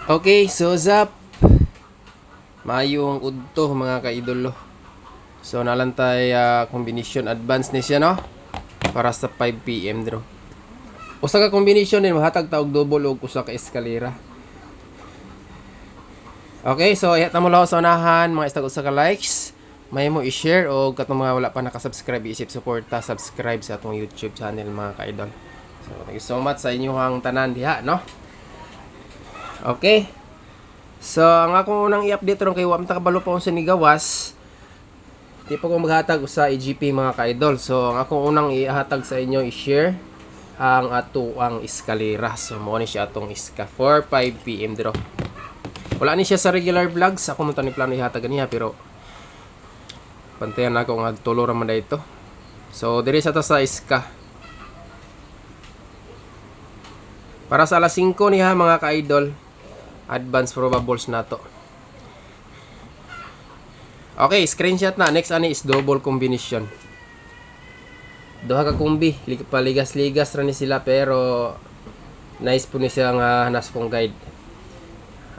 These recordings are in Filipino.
Okay, so zap mayong udto mga kaidolo. So nalantay combination advance ni siya no para sa 5 PM draw. Usa ka combination din mahatag taog double og usa ka eskalera. Okay, so ihata mo lang sa unahan mga istag usa ka likes. May mo i-share o katong mga wala pa naka-subscribe isip suporta subscribe sa atong YouTube channel mga kaidol. So thank you so much sa inyong tanan diha no. Okay. So, ang akong unang i-update ron kay Wamta kabalo pa sa nigawas. Di pa ko maghatag sa EGP mga ka-idol. So, ang akong unang ihatag sa inyo i-share ang ang eskalera. So, mo ni siya atong iska for 5 PM draw. Wala ni siya sa regular vlogs. Ako mo ni plano ihatag niya pero pantayan na ako nga tulo ra man dito. So, diri sa ta sa iska. Para sa alas 5 niya mga ka-idol. Advance probables na to. Okay, screenshot na. Next ani is double combination. Duha ka kumbi, paligas-ligas ra ni sila pero nice po ni siya nga nas pong guide.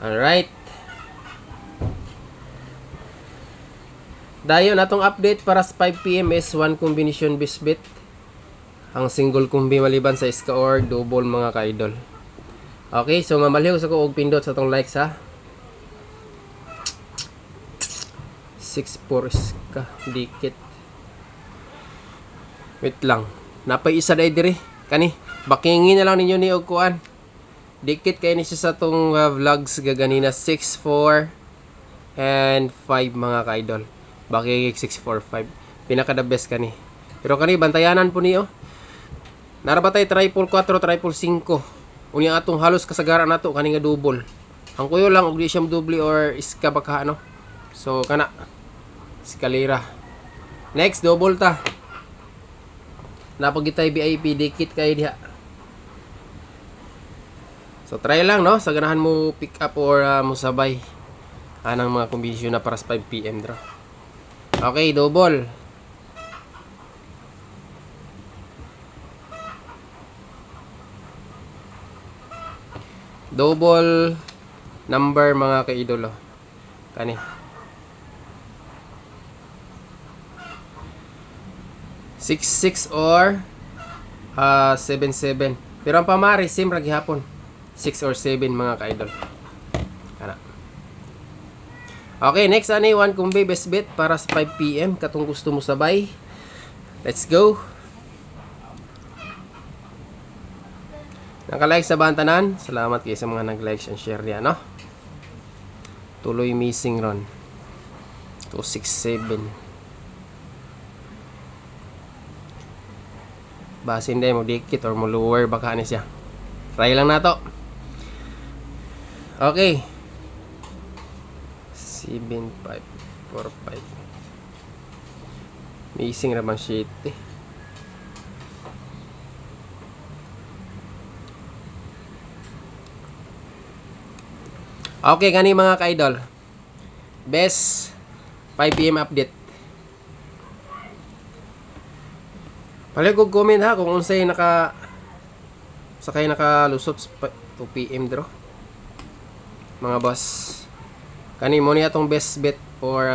Alright. Dayon atong update para sa 5 PM is 1 combination bisbit. Ang single kumbi maliban sa iska or double mga ka-idol. Okay, so mamaliw sa ko og pindot sa tong likes ha. 6-4 ka dikit. Wait lang. Napay isa dai diri. Kani, bakingin na lang ninyo ni og kuan. Dikit kay ni siya sa tong vlogs gaganina 6-4 and 5 mga ka-idol. Bakingig 6-4-5. Pinaka the best kani. Pero kani bantayanan po niyo. Narabatay triple 4, triple 5. Unya atong halos kasagaran nato kani nga double. Ang kuyo lang og di siya double or iska baka ano. So kana eskalera. Next double ta. Napagitay VIP dikit kay diha. So try lang no, sa ganahan mo pick up or mo sabay anang mga kombinasyon na para sa 5 PM draw. Okay, double. Double number mga kaidolo. Kani. Six or 7-7. Pero ang pamari same ra gihapon. 6 or 7 mga kaidol. Kana. Okay, next ani 1 kumbi best bet para sa 5 PM katong gusto mo sabay. Let's go. Naka-like sa bantanan. Salamat kayo sa mga nag-like and share niya, no? Tuloy missing ron. 267. Basin din mo dikit or mo lower baka ni siya. Try lang na to. Okay. 7545. Missing ramang sheet eh. Okay, gani mga ka-idol. Best 5 PM update. Palig og comment ha kung unsay sakay nakalusot sa 2 PM draw. Mga boss. Kani mo ni atong best bet for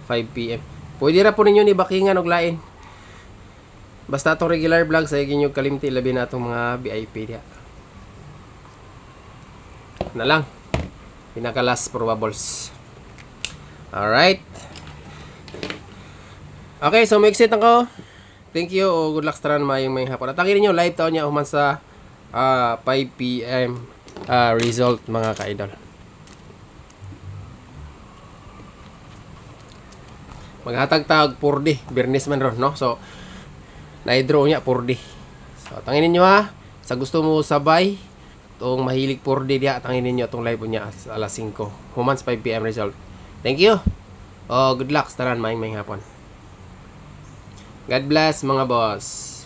5 PM. Pwede ra po ninyo ni bakingan og lain. Basta atong regular vlog sa ginyo kalimti labi na atong mga VIP diha. Na lang. Pinaka last probables. Alright. Okay, so may exit ako. Thank you o good luck sa tanan mayong may hapon. At tangin niyo live taon niya human sa 5 PM result mga ka-idol. Maghatag tag 4D, Bernes man ron, no? So na-draw niya 4D. So tangin niyo ha, sa gusto mo sabay tong mahilig 4D diha tangin ninyo tong live niya sa alas 5 humans 5 PM result. Thank you. Oh, good luck sa tanan may hapon. God bless mga boss.